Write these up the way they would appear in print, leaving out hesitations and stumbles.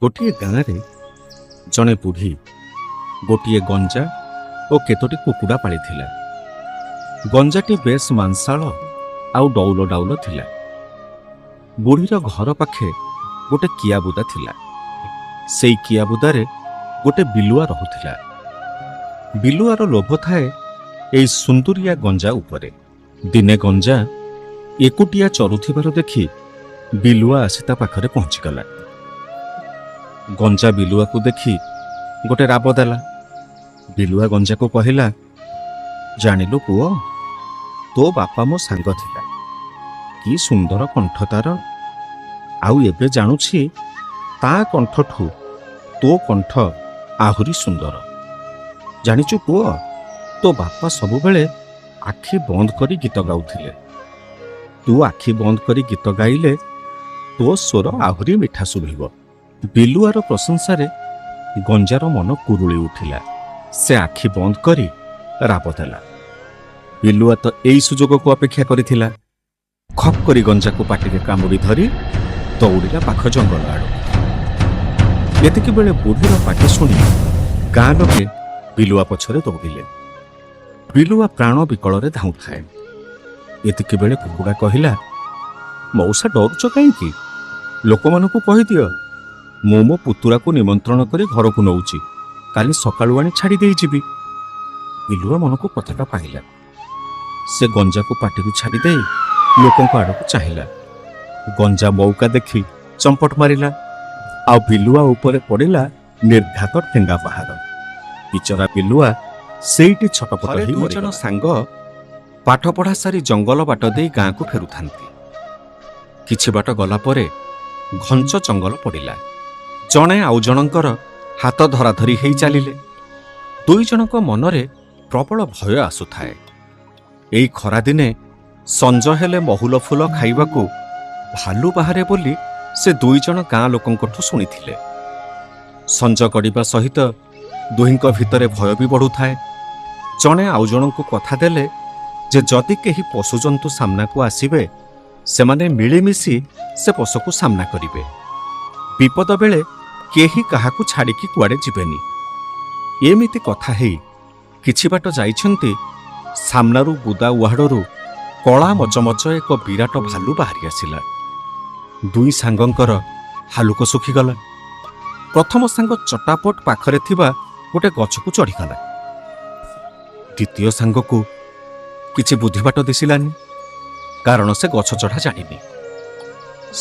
ଗୋଟିଏ ଗାଁରେ ଜଣେ ବୁଢ଼ୀ ଗୋଟିଏ ଗଞ୍ଜା ଓ କେତୋଟି କୁକୁଡ଼ା ପାଳିଥିଲା। ଗଞ୍ଜାଟି ବେଶ୍ ମାଂସାଳ ଆଉ ଡଉଲ ଡାଉଲ ଥିଲା। ବୁଢ଼ୀର ଘର ପାଖେ ଗୋଟେ କିଆବୁଦା ଥିଲା। ସେଇ କିଆବୁଦାରେ ଗୋଟେ ବିଲୁଆ ରହୁଥିଲା। ବିଲୁଆର ଲୋଭ ଥାଏ ଏଇ ସୁନ୍ଦୁରିଆ ଗଞ୍ଜା ଉପରେ। ଦିନେ ଗଞ୍ଜା ଏକୁଟିଆ ଚରୁଥିବାର ଦେଖି ବିଲୁଆ ଆସି ତା ପାଖରେ ପହଞ୍ଚିଗଲା। ଗଞ୍ଜା ବିଲୁଆକୁ ଦେଖି ଗୋଟେ ରାବ ଦେଲା। ବିଲୁଆ ଗଞ୍ଜାକୁ କହିଲା, ଜାଣିଲୁ ପୁଅ, ତୋ ବାପା ମୋ ସାଙ୍ଗ ଥିଲା। କି ସୁନ୍ଦର କଣ୍ଠ ତାର, ଆଉ ଏବେ ଜାଣୁଛି ତା କଣ୍ଠଠୁ ତୋ କଣ୍ଠ ଆହୁରି ସୁନ୍ଦର। ଜାଣିଛୁ ପୁଅ, ତୋ ବାପା ସବୁବେଳେ ଆଖି ବନ୍ଦ କରି ଗୀତ ଗାଉଥିଲେ। ତୁ ଆଖି ବନ୍ଦ କରି ଗୀତ ଗାଇଲେ ତୋ ସ୍ୱର ଆହୁରି ମିଠା ଶୁଭିବ। ବିଲୁଆର ପ୍ରଶଂସାରେ ଗଞ୍ଜାର ମନ କୁରୁଳି ଉଠିଲା। ସେ ଆଖି ବନ୍ଦ କରି ରାବ ଦେଲା। ବିଲୁଆ ତ ଏଇ ସୁଯୋଗକୁ ଅପେକ୍ଷା କରିଥିଲା। ଖପ୍ କରି ଗଞ୍ଜାକୁ ପାଟିରେ କାମୁଡ଼ି ଧରି ଦୌଡ଼ିଲା ପାଖ ଜଙ୍ଗଲ ଆଡ଼କୁ। ଏତିକିବେଳେ ବୁଢ଼ୀର ପାଟି ଶୁଣି ଗାଁ ଲୋକେ ବିଲୁଆ ପଛରେ ଦୌଡ଼ିଲେ। ବିଲୁଆ ପ୍ରାଣ ବିକଳରେ ଧାଉଁଥାଏ। ଏତିକିବେଳେ କୁକୁଡ଼ା କହିଲା, ମଉସା ଡରୁଛ କାହିଁକି? ଲୋକମାନଙ୍କୁ କହିଦିଅ, ମୁଁ ମୋ ପୁତୁରାକୁ ନିମନ୍ତ୍ରଣ କରି ଘରକୁ ନେଉଛି। କାଲି ସକାଳୁ ଆଣି ଛାଡ଼ି ଦେଇଯିବି। ବିଲୁଆ ମନକୁ କଥାଟା ପାଇଲା। ସେ ଗଞ୍ଜାକୁ ପାଟିରୁ ଛାଡ଼ି ଦେଇ ଲୋକଙ୍କ ଆଡ଼କୁ ଚାହିଁଲା। ଗଞ୍ଜା ମଉକା ଦେଖି ଚମ୍ପଟ ମାରିଲା, ଆଉ ବିଲୁଆ ଉପରେ ପଡ଼ିଲା ନିର୍ଘାତ ଠେଙ୍ଗା ପାହାର। ବିଚରା ବିଲୁଆ ସେଇଠି ଛଟପଟ ହେଇ ଦୁଇ ଜଣ ସାଙ୍ଗ ପାଠପଢ଼ା ସାରି ଜଙ୍ଗଲ ବାଟ ଦେଇ ଗାଁକୁ ଫେରୁଥାନ୍ତି। କିଛି ବାଟ ଗଲା ପରେ ଘଞ୍ଚ ଜଙ୍ଗଲ ପଡ଼ିଲା। ଜଣେ ଆଉ ଜଣଙ୍କର ହାତ ଧରାଧରି ହେଇ ଚାଲିଲେ। ଦୁଇ ଜଣଙ୍କ ମନରେ ପ୍ରବଳ ଭୟ ଆସୁଥାଏ। ଏଇ ଖରାଦିନେ ସଞ୍ଜ ହେଲେ ମହୁଲ ଫୁଲ ଖାଇବାକୁ ଭାଲୁ ବାହାରେ ବୋଲି ସେ ଦୁଇ ଜଣ ଗାଁ ଲୋକଙ୍କଠୁ ଶୁଣିଥିଲେ। ସଞ୍ଜ ଗଡ଼ିବା ସହିତ ଦୁହିଁଙ୍କ ଭିତରେ ଭୟ ବି ବଢ଼ୁଥାଏ। ଜଣେ ଆଉ ଜଣଙ୍କୁ କଥା ଦେଲେ ଯେ ଯଦି କେହି ପଶୁଜନ୍ତୁ ସାମ୍ନାକୁ ଆସିବେ, ସେମାନେ ମିଳିମିଶି ସେ ପଶୁକୁ ସାମ୍ନା କରିବେ। ବିପଦ ବେଳେ କେହି କାହାକୁ ଛାଡ଼ିକି କୁଆଡ଼େ ଯିବେନି। ଏମିତି କଥା ହେଇ କିଛି ବାଟ ଯାଇଛନ୍ତି, ସାମ୍ନାରୁ ବୁଦା ଉହାଡ଼ରୁ କଳା ମଚମଚ ଏକ ବିରାଟ ଭାଲୁ ବାହାରି ଆସିଲା। ଦୁଇ ସାଙ୍ଗଙ୍କର ହାଲୁକ ଶୁଖିଗଲା। ପ୍ରଥମ ସାଙ୍ଗ ଚଟାପଟ ପାଖରେ ଥିବା ଗୋଟେ ଗଛକୁ ଚଢ଼ିଗଲା। ଦ୍ୱିତୀୟ ସାଙ୍ଗକୁ କିଛି ବୁଦ୍ଧିବାଟ ଦିଶିଲାନି, କାରଣ ସେ ଗଛ ଚଢ଼ା ଜାଣିନି।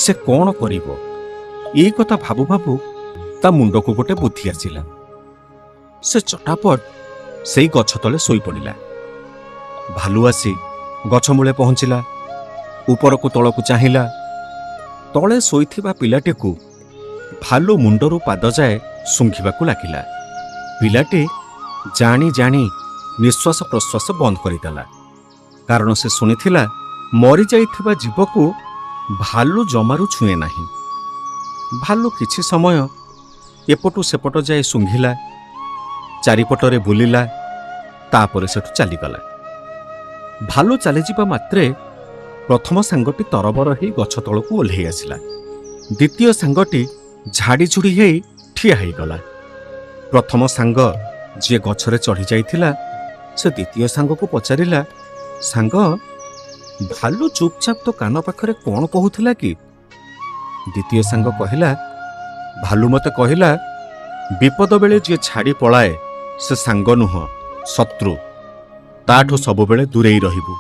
ସେ କ'ଣ କରିବ, ଏଇ କଥା ଭାବୁ ଭାବୁ ତା ମୁଣ୍ଡକୁ ଗୋଟେ ବୁଦ୍ଧି ଆସିଲା। ସେ ଚଟାପଟ ସେଇ ଗଛ ତଳେ ଶୋଇପଡ଼ିଲା। ଭାଲୁ ଆସି ଗଛ ମୂଳେ ପହଞ୍ଚିଲା। ଉପରକୁ ତଳକୁ ଚାହିଁଲା। ତଳେ ଶୋଇଥିବା ପିଲାଟିକୁ ଭାଲୁ ମୁଣ୍ଡରୁ ପାଦ ଯାଏ ଶୁଙ୍ଘିବାକୁ ଲାଗିଲା। ପିଲାଟି ଜାଣି ଜାଣି ନିଶ୍ୱାସ ପ୍ରଶ୍ୱାସ ବନ୍ଦ କରିଦେଲା, କାରଣ ସେ ଶୁଣିଥିଲା ମରିଯାଇଥିବା ଜୀବକୁ ଭାଲୁ ଜମାରୁ ଛୁଏଁ ନାହିଁ। ଭାଲୁ କିଛି ସମୟ ଏପଟୁ ସେପଟ ଯାଇ ଶୁଙ୍ଘିଲା, ଚାରିପଟରେ ବୁଲିଲା, ତାପରେ ସେଠୁ ଚାଲିଗଲା। ଭାଲୁ ଚାଲିଯିବା ମାତ୍ରେ ପ୍ରଥମ ସାଙ୍ଗଟି ତରବର ହେଇ ଗଛ ତଳକୁ ଓହ୍ଲେଇ ଆସିଲା। ଦ୍ୱିତୀୟ ସାଙ୍ଗଟି ଝାଡ଼ିଝୁଡ଼ି ହେଇ ଠିଆ ହେଇଗଲା। ପ୍ରଥମ ସାଙ୍ଗ ଯିଏ ଗଛରେ ଚଢ଼ି ଯାଇଥିଲା, ସେ ଦ୍ୱିତୀୟ ସାଙ୍ଗକୁ ପଚାରିଲା, ସାଙ୍ଗ, ଭାଲୁ ଚୁପଚାପ ତ କାନ ପାଖରେ କ'ଣ କହୁଥିଲା କି? ଦ୍ୱିତୀୟ ସାଙ୍ଗ କହିଲା, ଭାଲୁ ମୋତେ କହିଲା, ବିପଦ ବେଳେ ଯିଏ ଛାଡ଼ି ପଳାଏ ସେ ସାଙ୍ଗ ନୁହଁ, ଶତ୍ରୁ। ତାଠୁ ସବୁବେଳେ ଦୂରେଇ ରହିବୁ।